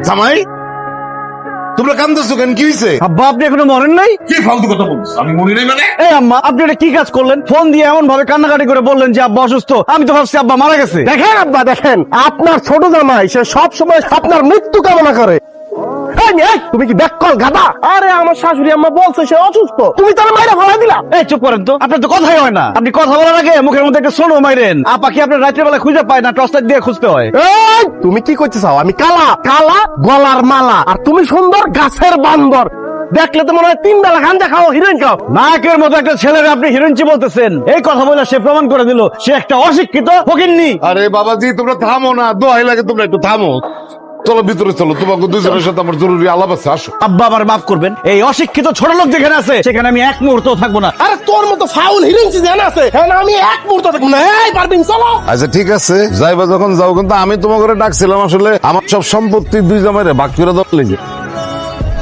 জামাই, তোমরা কান্দছো কেন? কি হয়েছে? আব্বা, আপনি এখনো মরেন নাই? কি ফালতু কথা বলছো? আমি মরি নাই মানে? এই আম্মা, আপনি এটা কি কাজ করলেন? ফোন দিয়ে এমন ভাবে কান্নাকাটি করে বললেন যে আব্বা অসুস্থ। আমি তো ভাবছি আব্বা মারা গেছে। দেখেন আব্বা, দেখেন আপনার ছোট জামাই সে সব সময় আপনার মৃত্যু কামনা করে। তুমি কি ব্যাককল গাদা? আরে আমার শাশুড়ি আম্মা বলছে সে অসুস্থ, তুমি তার মাইরা ফেলা দিলা। এই চুপ করেন তো, আপনার তো কথাই হয় না। আপনি কথা বলার আগে মুখের মধ্যে একটা সোনো মাইরেন। আপা কি আপনার রাত্রের বেলা খুঁজে পায় না? টর্চ লাইট দিয়ে খুঁজতে হয়। এই, তুমি কি করতে চাও? আমি কালা কালা গলার মালা, আর তুমি সুন্দর গাছের বান্দর। দেখলে তো মনে হয় 3 বেলা গাঁজা খাও, হিরোইন খাও। নায়কের মতো একটা ছেলের আপনি হিরোইনচি বলতেছেন। এই কথা বলে সে প্রমাণ করে দিল সে একটা অশিক্ষিত ফকিন্নি। আরে বাবাজি, তোমরা থামো না, দোহাই লাগে, তোমরা একটু থামো। চলো ভিতরে চলো, তোমাকে দুজনের সাথে আমার জরুরি আলাপ আছে, আসো। আব্বা আমার মাফ করবেন, এই অশিক্ষিত ছোট লোক যেখানে আছে সেখানে আমি এক মুহূর্ত থাকবো না। আরে তোর মতো ফাউল হিরোইন জানা আছে, হ্যাঁ না, আমি এক মুহূর্ত থাকবো না। এই পারবিন, চলো। আচ্ছা ঠিক আছে, যাইবা যখন যাও, কিন্তু আমি তোমাকে ডাকছিলাম আসলে আমার সব সম্পত্তি দুই জামাইরে ভাগ করে দেওয়ার লেগে।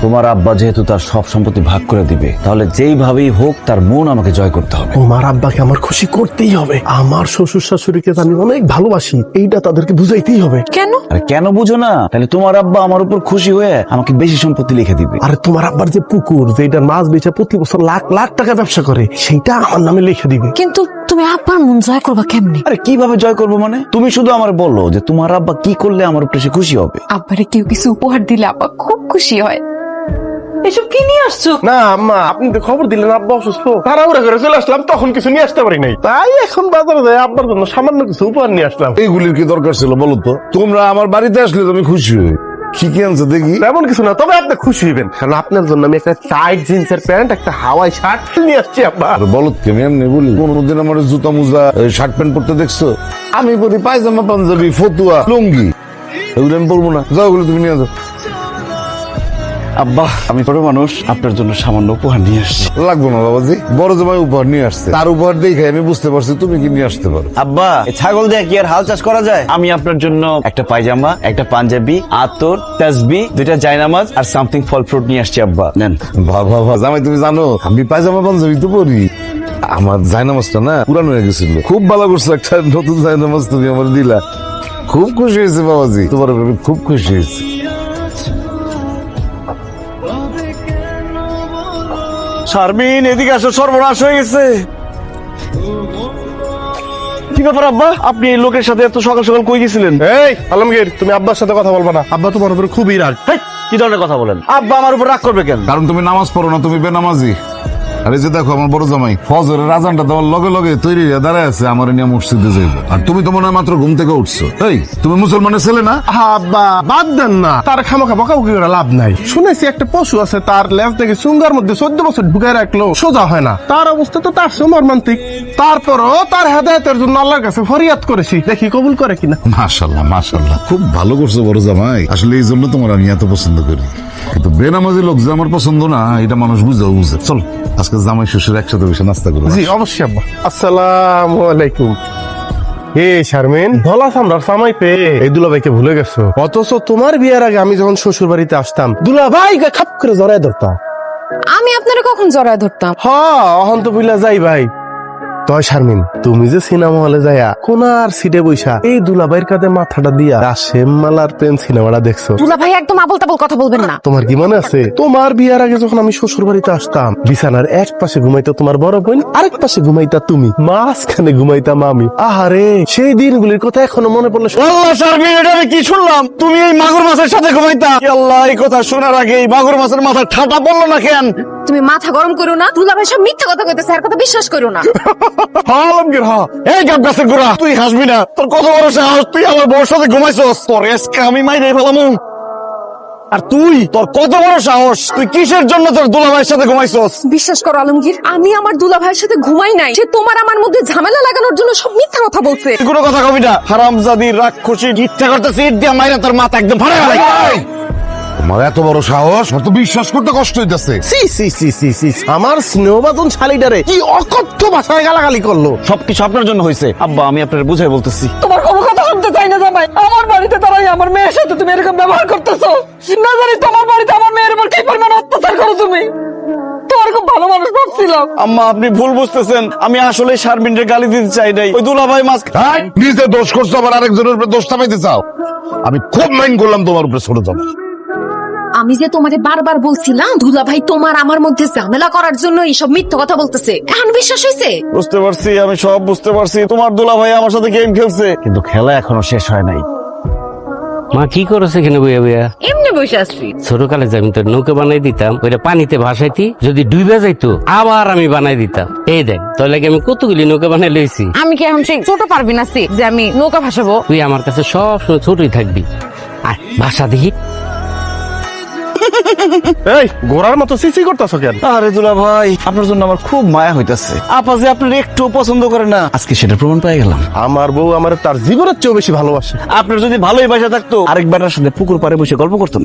তোমার আব্বা যেহেতু তার সব সম্পত্তি ভাগ করে দিবে, তাহলে যেইভাবেই হোক তার মন আমাকে জয় করতে হবে। তোমার আব্বাকে আমার খুশি করতেই হবে। আমার শ্বশুর শাশুড়িকে আমি অনেক ভালোবাসি, এইটা তাদেরকে বুঝাইতেই হবে। কেন? আরে কেন বুঝো না? তাহলে তোমার আব্বা আমার উপর খুশি হয়ে আমাকে বেশি সম্পত্তি লিখে দিবে। আরে তোমার আব্বার যে পুকুর, যেটা মাছ বেচে প্রতি বছর লাখ লাখ টাকা ব্যবসা করে, সেইটা আমার নামে লিখে দিবে। কিন্তু তুমি আব্বার মন জয় করবা কেমনে? আরে কিভাবে জয় করবো মানে? তুমি শুধু আমার বলো যে তোমার আব্বা কি করলে আমার উপরে সে খুশি হবে। আব্বারে কেউ কিছু উপহার দিলে আব্বা খুব খুশি হয়। এসব কি নিয়ে আসছো? না আম্মা, আপনি তো খবর দিলেন আব্বা অসুস্থ, তাড়াহুড়া করে চলে আসলাম, তখন কিছু নিয়ে আসতে পারি নাই, তাই এখন বাজারে যাই আব্বার জন্য সামান্য কিছু উপহার নিয়ে আসলাম। এইগুলির কি দরকার ছিল বলো তো? তোমরা আমার বাড়িতে আসলে তো আমি খুশি হই। কি কি আনছে দেখি? তেমন কিছু না, তবে আপনি খুশি হইবেন, কারণ আপনার জন্য আমি একটা টাইট জিন্সের প্যান্ট, একটা হাওয়াই শার্ট নিয়ে আসছি আব্বা। আর বলো কেন এমনি বলি? কোনদিন আমার জুতা মুজা শার্ট প্যান্ট পরতে দেখছো? আমি পরি পায়জামা, পাঞ্জাবি, ফতুয়া, লুঙ্গি, এগুলো আমি পরবো না। যাও, ওগুলো তুমি নিয়ে যাও। আব্বা, আমি ছোট মানুষ, আপনার জন্য সামান্য উপহার নিয়ে আসছি। লাগবো না বাবাজি, বড় জামাই উপহার নিয়ে আসছে, তার উপহার দেখে আমি বুঝতে পারছি তুমি কি নিয়ে আসতে পারো। আব্বা, এই ছাগল দিয়ে কি আর হাল চাষ করা যায়? আমি আপনার জন্য একটা পায়জামা, একটা পাঞ্জাবি, আতর, তাসবি, 2টা জায়নামাজ আর সামথিং ফল ফ্রুট নিয়ে আসছি। আব্বা নেন। বাবা জামাই, তুমি জানো আমি পায়জামা পাঞ্জাবি তো পরি। আমার জায়নামাজটা না পুরানো হয়ে গেছিল, খুব ভালো করছো, একটা নতুন জায়নামাজ তুমি আমার দিলা। খুব খুশি হয়েছে বাবাজি, তোমার উপর আমি খুব খুশি হয়েছি। শারমিন, এদিকে আসো, সর্বনাশ হয়ে গেছে। কি ব্যাপার আব্বা, আপনি এই লোকের সাথে এত সকাল সকাল কই গেছিলেন? এই আলমগীর, তুমি আব্বার সাথে কথা বলবা না, আব্বা তোমার উপর খুবই রাগ। হেই, কি ধরনের কথা বলেন? আব্বা আমার উপর রাগ করবে কেন? কারণ তুমি নামাজ পড়ো না, তুমি বেনামাজি। আর এই যে দেখো আমার বড় জামাই ফজরের আজানটা দেওয়ার লগে লগে তৈরি হয়ে দাঁড়ায় আছে আমার নিয়ে মসজিদে যাইব। আর তুমি তো মনে হয় মাত্র ঘুম থেকে উঠছো। এই তুমি মুসলমানের ছেলে না? আব্বা বাদ দেন না, তার খামাখা বকাবকি করে লাভ নাই। শুনেছি একটা পশু আছে, তার লেজ থেকে চুঙ্গার মধ্যে 14 বছর ঢুকায় রাখলো সোজা হয় না, তার অবস্থা তো তার মর্মান্তিক। তারপরও তার হেদায়েতের জন্য আল্লাহর কাছে ফরিয়াদ করেছি, দেখি কবুল করে কিনা। মাশাআল্লাহ মাশাআল্লাহ, খুব ভালো করছো বড় জামাই। আসলে এই জন্য তোমার আমি এত পছন্দ করি। কিন্তু বেনামাজি লোক যে আমার পছন্দ না, এটা মানুষ বুঝে। চলো আজকে জামাই শ্বশুর একসাথে বসে নাস্তা করবো। জি অবশ্যই আব্বা। আসসালামু আলাইকুম। হে শারমিন, ধলা সামরার সামাই পেয়ে এই দুলাভাইকে ভুলে গেছো, অথচ তোমার বিয়ের আগে আমি যখন শ্বশুর বাড়িতে আসতাম দুলাভাই খাপ করে জড়াই ধরতাম। আমি আপনারা কখন জড়ায় ধরতাম? হ্যাঁ, অহন তো বুঝলা যাই ভাই। তয় শারমিন, তুমি যে সিনেমা হলে যাইয়া কোনার সিটে বইসা এই দুলাভাইয়ের কাঁধে মাথাটা দিয়া রাশেম মালার প্রেম সিনেমাটা দেখছো? দুলা ভাই একদম আবল তাবল কথা বলবেন না। তোমার কি মনে আছে তোমার বিয়ার আগে যখন আমি শ্বশুর বাড়িতে আসতাম, বিছানার এক পাশে ঘুমাইতো তোমার বড় বোন, আরেক পাশে ঘুমাইতা তুমি, মাঝখানে ঘুমাইতাম আমি। আহারে, সেই দিনগুলির কথা এখনো মনে পড়লে আল্লাহ, শারমিন এটা আমি কি শুনলাম? তুমি এই মাগুর মাছের সাথে ঘুমাইতা? আল্লাহ, এই কথা শোনার আগে এই মাগুর মাছের মাথা ঠাটা পড়লো না কেন? তুমি মাথা গরম করো না, দুলা ভাই সব মিথ্যা কথা কইতেছে, আর কথা বিশ্বাস করো না। আলমগীর। হ্যাঁ, এই গাব গাছের গোড়া, তুই হাসবি না? তোর কত বড় সাহস, তুই আমার বউর সাথে ঘুমাইছস? তোর আজকে আমি মাইরে ফেলামু। আর তুই, তোর কত বড় সাহস, তুই কিসের জন্য তোর দুলাভাইয়ের সাথে ঘুমাইছস? বিশ্বাস করো আলমগীর, আমি আমার দুলা ভাইয়ের সাথে ঘুমাই নাই। সে তোমার আমার মধ্যে ঝামেলা লাগানোর জন্য সব মিথ্যা কথা বলছে। তুই কোনো কথা কবি না, হারামজাদি রাক্ষসী, ইচ্ছা করতেছে ইট দিয়া মাইরা তোর মাথা একদম ফাড়া ফেলাই। তোমার এত বড় সাহস, আমার তো বিশ্বাস করতে কষ্ট হইতেছে। সি সি সি সি সি, আমার স্নেহবাদন শালিটারে কি অকথ্য ভাষায় গালাগালি করলো। সবকিছু আপনার জন্য হয়েছে আব্বা, আমি আপনার বুঝাই বলতেছি। তোমার কোনো কথা শুনতে চাই না জামাই। আমার বাড়িতে দাঁড়াই আমার মেয়ের সাথে তুমি এরকম ব্যবহার করতেছো, না জানি তোমার বাড়িতে আমার মেয়ের উপর কি পরিমাণ অত্যাচার করো তুমি। তোমার খুব ভালো মানুষ ভাবছি। করছিলাম। আম্মা আপনি ভুল বুঝতেছেন, আমি আসলে শারমিনের গালি দিতে চাই নাই, ওই দুলাভাই মাছ নিজে দোষ করছো আবার আরেকজনের উপরে দোষ চাপাইতে চাও। আমি খুব মাইন্ড করলাম তোমার উপরে ছোট যাবো। আমি যে তোমারে বারবার বলছিলাম দুলাভাই তোমার আমার মধ্যে ঝামেলা করার জন্য এইসব মিথ্যা কথা বলতেছে, এখন বিশ্বাস হয়েছে? বুঝতে পারছি, আমি সব বুঝতে পারছি। তোমার দুলাভাই আমার সাথে গেম খেলছে, কিন্তু খেলা এখনো শেষ হয় নাই। মা কি করছে এখানে বইয়া বইয়া? এমনি বসে আসছি। ছোটকালে যে আমি তোর নৌকা বানাই দিতাম, ওইটা পানিতে ভাসাইতি, যদি ডুবে যাইতো আবার আমি বানাই দিতাম। এই দেখ তোর লাগে আমি কতগুলি নৌকা বানাই লইছি। আমি কি এখন সেই ছোট পারবি না যে আমি নৌকা ভাসাবো? তুই আমার কাছে সব সময় ছোটই থাকবি। আর ভাষা দেখি এই গোড়ার মতো সিসি করতেছ কেন? আরে দুলাভাই, আপনার জন্য আমার খুব মায়া হইতাছে। আপা যে আপনার একটু পছন্দ করে না, আজকে সেটা প্রমাণ পেয়ে গেলাম। আমার বউ আমার তার জীবনের চেয়েও বেশি ভালোবাসে। আপনার যদি ভালোই বাসা থাকতো, আরেক বেটার সাথে পুকুর পাড়ে বসে গল্প করতাম।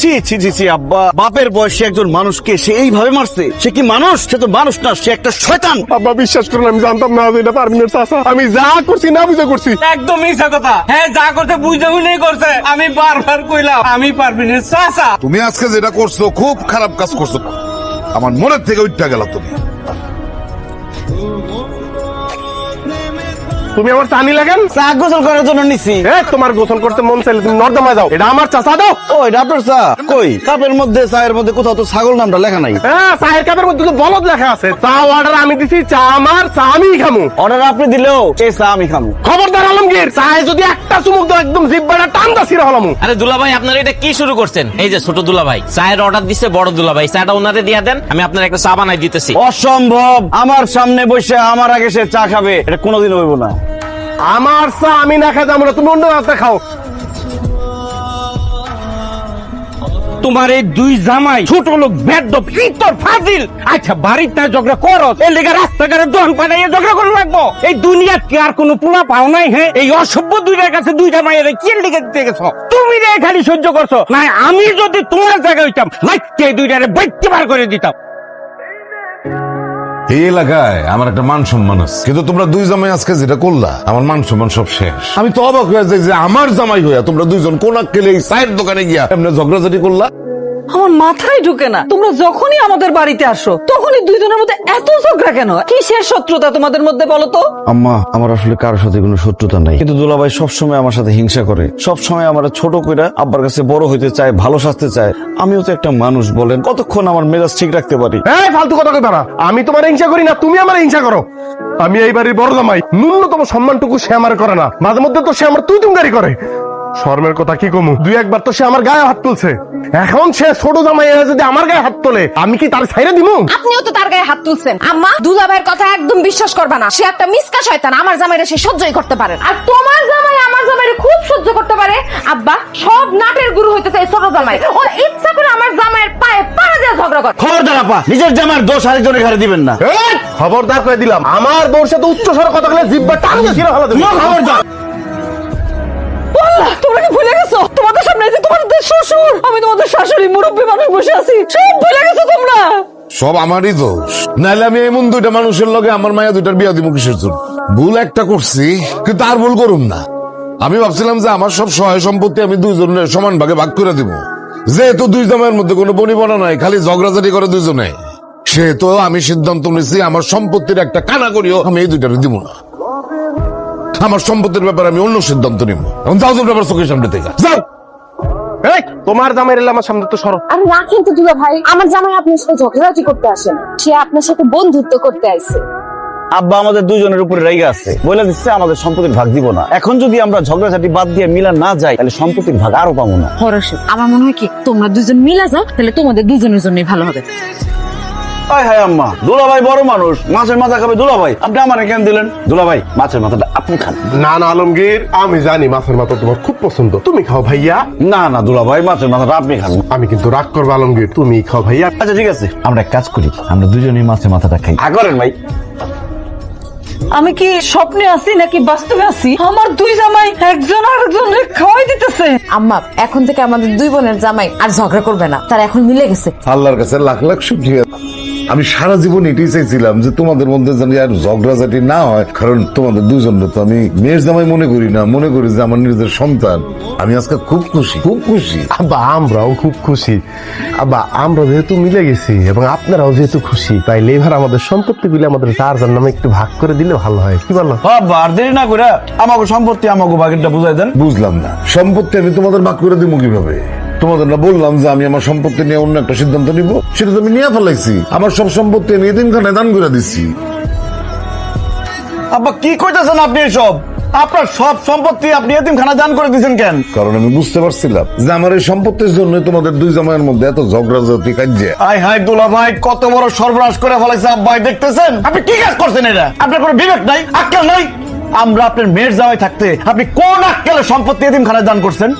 ছি ছি ছি ছি আব্বা, বাপের বয়সে একজন মানুষকে সে এইভাবে মারছে? সে কি মানুষ? সে তো মানুষ না, সে একটা শয়তান। আব্বা বিশ্বাস করুন, আমি জানতাম না যে এটা পারমিনের চাচা। আমি যা করছি না বুঝে করছি। একদম মিথ্যা কথা। হ্যাঁ যা করতে বুঝে শুনেই করছে। আমি বারবার কইলাম আমি পারবিনের চাচা। তুমি আজকে যেটা করছো খুব খারাপ কাজ করছো, আমার মনের থেকে উঠতে গেল। তুমি আমার চানি লাগেন? চা গোসল করার জন্য নিছি। তোমার গোসল করতে মন চাইলে তুমি নর্দমায় যাও। এটা আমার চাচা দাও। ও এটা আপনার চা? কই কাপের মধ্যে, চায়ের মধ্যে কোথাও তো ছাগল নামটা লেখা নাই। হ্যাঁ চায়ের কাপের মধ্যে তো বলদ লেখা আছে। চা অর্ডার আমি দিছি, চা আমার, চা আমি খামু। অর্ডার আপনি দিলেও এই চা আমি খামু। খবরদার আলমগীর, চায়ে যদি একটা চুমুক দাও একদম জিব্বাটা টান্দা ছিঁড়ে হলামু। আরে দুলাভাই আপনারা এটা কি শুরু করছেন? এই যে ছোট দুলাভাই চায়ের অর্ডার দিচ্ছে, বড় দুলাভাই চাটা ওনারে দিয়া দেন, আমি আপনার একটা চা বানাই দিতেছি। অসম্ভব, আমার সামনে বসে আমার আগে সে চা খাবে, এটা কোনোদিন হইব না। আমার চা আমি না খাই যাবো না, তুমি অন্য রাস্তা খাও। তোমার এই দুই জামাই ছোট লোক বেদব ইতর ফাজিল। আচ্ছা বাড়ির না ঝগড়া করো, এর লেগে রাস্তাঘাটে দোকান পাড়াইয়া ঝগড়া করে রাখবো? এই দুনিয়ার কি আর কোনো পোলা পাও নাই? হ্যাঁ এই অসভ্য দুইটার কাছে দুই জামাই কি লেগে দিতে গেছো? তুমি রে খালি সহ্য করছো না? আমি যদি তোমার জায়গায় হইতাম লাইকে দুইটারে বাইতে বার করে দিতাম। এই এলাকায় আমার একটা মান সম্মান আছে, কিন্তু তোমরা দুই জামাই আজকে যেটা করলা, আমার মান সম্মান সব শেষ। আমি তো অবাক হয়ে যাই যে আমার জামাই হইয়া তোমরা দুইজন কোন আক্কেলে এই চায়ের দোকানে গিয়া এমনি ঝগড়াঝাটি করলা। আমার মাথায় ঢুকে না, তোমরা যখনই আমাদের বাড়িতে আসো তখনই দুইজনের মধ্যে এত ঝগড়া কেন? কিসের শত্রুতা তোমাদের মধ্যে বলো তো? আম্মা আমার আসলে কারোর সাথে কোনো শত্রুতা নাই, কিন্তু দুলাভাই সবসময় আমার সাথে হিংসা করে, সবসময় আমার ছোট কইরা আব্বার কাছে বড় হইতে চায়, ভালো সাজতে চায়। আমিও তো একটা মানুষ, বলেন কতক্ষণ আমার মেজাজ ঠিক রাখতে পারি? এই ফালতু কথা কইবা না। আমি তোমার হিংসা করি না, তুমি আমার হিংসা করো। আমি এই বাড়ির বড় জামাই, ন্যূনতম সম্মানটুকু সে আমার করে না। মাঝে মধ্যে তো সে আমার তুই তুমগারি করে। শর্মের কথা কি কমু, দুই একবার তো সে আমার গায়ে হাত তুলছে। এখন সে ছোট জামাই যদি আমার গায়ে হাত তোলে, আমি কি তার ছাইরে দিব? আপনিও তো তার গায়ে হাত তুলছেন। আম্মা দুলাভাইয়ের কথা একদম বিশ্বাস করবা না, সে একটা মিসকা শয়তান। আমার জামাইরা সে সহ্যই করতে পারে না, আর তোমার জামাই আমার জামাইরে খুব সহ্য করতে পারে। আব্বা সব নাটের গুরু হইতেছে এই ছোট জামাই। ওর ইচ্ছা করে আমার জামাইয়ের পায়ে পা দিয়ে ঝগড়া করে। খবরদার আপা, নিজের জামার দোষ আরেকজনের ঘাড়ে দিবেন না। এই, খবরদার করে দিলাম, আমার বউর সাথে উচ্চ স্বরে কথা বলে জিব্বা টানিয়ে ছিঁড়ে ফেলা দেব। খবরদার। আল্লাহ, তোমরা কি ভুলে গেছো তোমাদের সামনে যে তোমাদের শ্বশুর, আমি তোমাদের শাশুড়ি মুরব্বী মানুষ বসে আছি? সব ভুলে গেছো তোমরা? সব আমারই দোষ, নাহলে আমি এমন দুইটা মানুষের লগে আমার মায়া দুইটার বিয়া দিব কিসের জন্য? ভুল একটা করছি, কিন্তু আর ভুল করুম না। আমি ভাবছিলাম যে আমার সব সহায় সম্পত্তি আমি দুইজনের সমান ভাগে ভাগ করে দিব, যেহেতু দুই জামাইয়ের মধ্যে কোনো বনিবনা নাই, খালি ঝগড়াঝাটি করে দুইজনে, সেহেতু আমি সিদ্ধান্ত নিয়েছি আমার সম্পত্তির একটা কানা করিও আমি এই দুইটারে দিব না। আমার সম্পত্তির ব্যাপারে আমি অন্য সিদ্ধান্ত নিব। এখন যাও তোমরা আমার চোখের সামনে থেকে যাও। এই, তোমার জামাই এলে আমার সামনে তো সরো। আর রাখেন তো দুলাভাই, আমার জামাই আপনার সাথে ঝগড়াঝাটি করতে আসেন, সে আপনার সাথে বন্ধুত্ব করতে আইছে। আব্বা আমাদের দুজনের উপরে রাইগা আছে, বলে দিচ্ছে আমাদের সম্পত্তির ভাগ দিব না। এখন যদি আমরা ঝগড়াঝাটি বাদ দিয়ে মিলা না যাই, তাহলে সম্পত্তির ভাগ আরো পাবো না। হরসে আমার মনে হয় কি তোমরা দুজন মিলা যাও, তাহলে তোমাদের দুজনের জন্যই ভালো হবে। হায় হায় আম্মা, দুলাভাই বড় মানুষ, মাছের মাথা খাবে দুলাভাই, আপনি আমার কেন দিলেন? দুলাভাই মাছের মাথাটা আপনি খান। না না আলমগীর, আমি জানি মাছের মাথা তোমার খুব পছন্দ, তুমি খাও ভাইয়া। না না দুলাভাই, মাছের মাথাটা আপনি খান। আমি কিন্তু রাগ করবো আলমগীর, তুমি খাও ভাইয়া। আচ্ছা ঠিক আছে, আমরা এক কাজ করি, আমরা দুজনেই মাছের মাথাটা খাই। করেন ভাই। আমি কি স্বপ্নে আছি নাকি বাস্তবে আছি? আমার দুই জামাই একজন আরেকজনের খাওয়াই দিতেছে। আম্মা এখন থেকে আমাদের দুই বোনের জামাই আর ঝগড়া করবে না, তারা এখন মিলে গেছে। আল্লাহর কাছে লাখ লাখ শুকরিয়া। আমি সারা জীবন এটাই চাইছিলাম যে তোমাদের মধ্যে জানি আর ঝগড়াঝাটি না হয়, কারণ তোমাদের দুজনকে তো আমি মেয়ের জামাই মনে করি না, মনে করি যে আমার নিজের সন্তান। আমি আজকে খুব খুশি, খুব খুশি। আব্বা আমরাও খুব খুশি। আব্বা আমরা যেহেতু মিলে গেছি এবং আপনারাও যেহেতু খুশি, তাইলে এবার আমাদের সম্পত্তি গুলি আমাদের যার যার নামে একটু ভাগ করে দিলে ভালো হয়, কি বলো? বাবা আর দেরি না করে আমাকে সম্পত্তি আমাকে বাকিটা বুঝাই দেন। বুঝলাম না, সম্পত্তি আমি তোমাদের ভাগ করে দিব কিভাবে? তোমাদের না বললাম যে আমি আমার সম্পত্তি নিয়ে অন্য একটা সিদ্ধান্ত নিব, সেটা তো আমি নিয়ে ফেলাইছি। আমার সব সম্পত্তি আমি এতিমখানায় দান করে দিচ্ছি। আব্বা কি কইতেছেন আপনি এসব? আপনার সব সম্পত্তি আপনি এতিমখানা দান করে দিয়েছেন কেন? কারণ আমি বুঝতে পারছিলাম যে আমার এই সম্পত্তির জন্য তোমাদের দুই জামাইয়ের মধ্যে এত ঝগড়াঝাটি কাজে। আই হাই দুলা ভাই কত বড় সর্বনাশ করে ফেলাইছে আব্বাই, দেখতেছেন আপনি কি কাজ করছেন? এটা আপনার কোনো বিবেক নাই, আক্কেল নাই? আমরা আপনার মেয়ের জামাই থাকতে আপনি কোন আক্কেলে সম্পত্তি এতিমখানায় দান করছেন?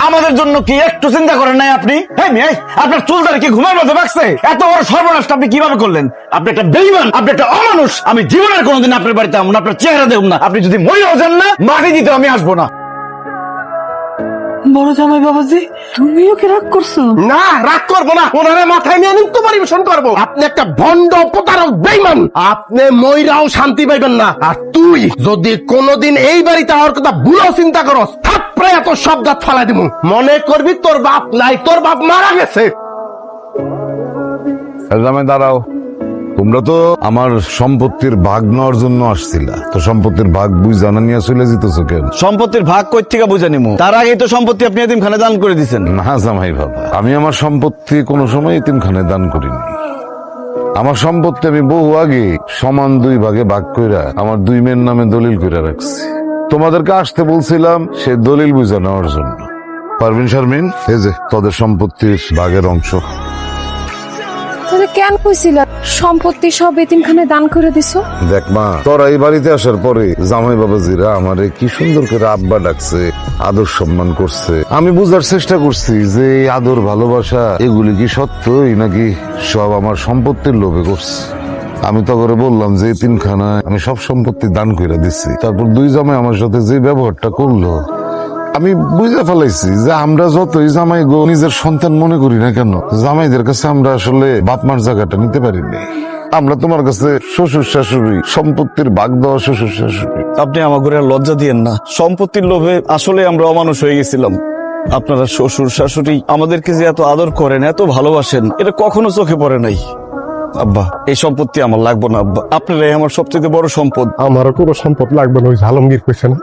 আমাদের জন্য কি একটু চিন্তা করেন নাই আপনি? আপনার চুলদারি কি ঘুমের মধ্যে বাঁকছে? এত বড় সর্বনাশটা আপনি কিভাবে করলেন? আপনি একটা বেঈমান, আপনি একটা অমানুষ। আমি জীবনের কোনোদিন আপনার বাড়িতে আমন আপনার চেহারা দেখব না। আপনি যদি মরেও যান না, মাটি দিতে আমি আসবো না। বড় জামাই বাবাজি, তুমিও কি রাগ করছো? না, রাগ করবো না। ওনারে মাথায় নিয়ে নৃত্য পরিবেশন করবো। আপনি একটা ভণ্ড প্রতারক বেঈমান, আপনি মইরাও শান্তি পাইবেন না। আর তুই যদি কোনোদিন এই বাড়িতে আমার কথা ভুলেও চিন্তা করস, থাপড়ে এত শব্দ ফালাই দিব। মনে করবি তোর বাপ নাই, তোর বাপ মারা গেছে। জামাই দাঁড়াও, তোমরা তো আমার সম্পত্তির ভাগ নেওয়ার জন্য আসছিলা, তো সম্পত্তির ভাগ বুঝ জানা নিয়ে চলে যেতেছো কেন? সম্পত্তির ভাগ কই থেকে বুঝে নিমু? তার আগেই তো সম্পত্তি আপনি এতিমখানায় দান করে দিয়েছেন। না জামাই বাবা, আমি আমার সম্পত্তি কোনো সময় এতিমখানায় দান করিনি। আমার সম্পত্তি আমি বহু আগে সমান দুই ভাগে ভাগ কইরা আমার দুই মেয়ের নামে দলিল কইরা রাখছি। তোমাদেরকে আসতে বলছিলাম সে দলিল বুঝে নেওয়ার জন্য। পারভিন শারমিন, এই যে তোদের সম্পত্তির ভাগের অংশ। তাহলে কেন কইছিল সম্পত্তি সব এতিমখানায় দান করে দিছো? দেখ মা, তোরা এই বাড়িতে আসার পরে জামাই বাবাজিরা আমারে কি সুন্দর করে আব্বা ডাকছে, আদর সম্মান করছে। আমি বুঝার চেষ্টা করছি যে এই আদর ভালোবাসা এগুলি কি সত্যই নাকি সব আমার সম্পত্তির লোভে করছে। আমি তো করে বললাম যে এতিমখানায় আমি সব সম্পত্তি দান করে দিচ্ছি। তারপর দুই জামাই আমার সাথে যে ব্যবহারটা করলো, আমি বুঝে ফেলাইছি যে আমরা যতই জামাই গো নিজের সন্তান মনে করি না কেন, জামাইদের কাছে আমরা আসলে বাপ মার জায়গাটা নিতে পারিনি। আমরা তোমার কাছে শ্বশুর শাশুড়ি, সম্পত্তির ভাগ দেওয়া শ্বশুর শাশুড়ি। আপনি আমাকে আর লজ্জা দিয়েন না। সম্পত্তির লোভে আসলে আমরা অমানুষ হয়ে গেছিলাম। আপনারা শ্বশুর শাশুড়ি আমাদেরকে যে এত আদর করেন, এত ভালোবাসেন, এটা কখনো চোখে পড়ে নাই। আব্বা, এই সম্পত্তি আমার লাগবে না আব্বা, আপনারাই আমার সবচেয়ে বড় সম্পদ। আমারও কোনো সম্পদ লাগবে না, ওই আলমগীর কইছে না